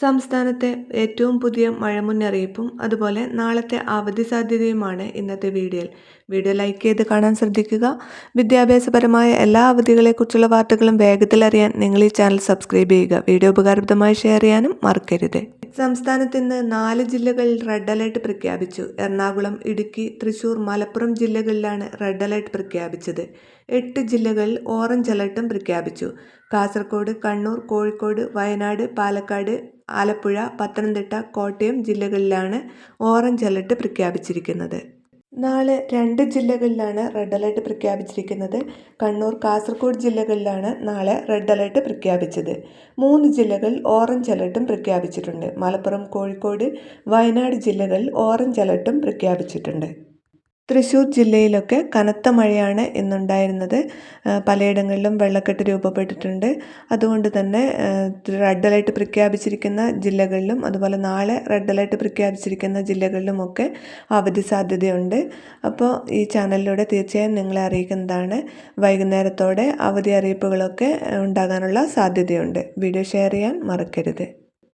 സംസ്ഥാനത്തെ ഏറ്റവും പുതിയ മഴ മുന്നറിയിപ്പും അതുപോലെ നാളത്തെ അവധി സാധ്യതയുമാണ് ഇന്നത്തെ വീഡിയോയിൽ. വീഡിയോ ലൈക്ക് ചെയ്ത് കാണാൻ ശ്രദ്ധിക്കുക. വിദ്യാഭ്യാസപരമായ എല്ലാ അവധികളെക്കുറിച്ചുള്ള വാർത്തകളും വേഗത്തിൽ അറിയാൻ നിങ്ങൾ ഈ ചാനൽ സബ്സ്ക്രൈബ് ചെയ്യുക. വീഡിയോ ഉപകാരപ്രദമായി ഷെയർ ചെയ്യാനും മറക്കരുത്. സംസ്ഥാനത്ത് ഇന്ന് 4 ജില്ലകളിൽ റെഡ് അലേർട്ട് പ്രഖ്യാപിച്ചു. എറണാകുളം, ഇടുക്കി, തൃശൂർ, മലപ്പുറം ജില്ലകളിലാണ് റെഡ് അലേർട്ട് പ്രഖ്യാപിച്ചത്. 8 ജില്ലകളിൽ ഓറഞ്ച് അലേർട്ടും പ്രഖ്യാപിച്ചു. കാസർഗോഡ്, കണ്ണൂർ, കോഴിക്കോട്, വയനാട്, പാലക്കാട്, ആലപ്പുഴ, പത്തനംതിട്ട, കോട്ടയം ജില്ലകളിലാണ് ഓറഞ്ച് അലർട്ട് പ്രഖ്യാപിച്ചിരിക്കുന്നത്. നാളെ 2 ജില്ലകളിലാണ് റെഡ് അലർട്ട് പ്രഖ്യാപിച്ചിരിക്കുന്നത്. കണ്ണൂർ, കാസർഗോഡ് ജില്ലകളിലാണ് നാളെ റെഡ് അലർട്ട് പ്രഖ്യാപിച്ചത്. 3 ജില്ലകളിൽ ഓറഞ്ച് അലർട്ടും പ്രഖ്യാപിച്ചിട്ടുണ്ട്. മലപ്പുറം, കോഴിക്കോട്, വയനാട് ജില്ലകളിൽ ഓറഞ്ച് അലർട്ടും പ്രഖ്യാപിച്ചിട്ടുണ്ട്. തൃശ്ശൂർ ജില്ലയിലൊക്കെ കനത്ത മഴയാണ് ഇന്നുണ്ടായിരുന്നത്. പലയിടങ്ങളിലും വെള്ളക്കെട്ട് രൂപപ്പെട്ടിട്ടുണ്ട്. അതുകൊണ്ട് തന്നെ റെഡ് അലേർട്ട് പ്രഖ്യാപിച്ചിരിക്കുന്ന ജില്ലകളിലും അതുപോലെ നാളെ റെഡ് അലേർട്ട് പ്രഖ്യാപിച്ചിരിക്കുന്ന ജില്ലകളിലുമൊക്കെ അവധി സാധ്യതയുണ്ട്. അപ്പോൾ ഈ ചാനലിലൂടെ തീർച്ചയായും നിങ്ങളെ അറിയിക്കുന്നതാണ്. വൈകുന്നേരത്തോടെ അവധി അറിയിപ്പുകളൊക്കെ ഉണ്ടാകാനുള്ള സാധ്യതയുണ്ട്. വീഡിയോ ഷെയർ ചെയ്യാൻ മറക്കരുത്.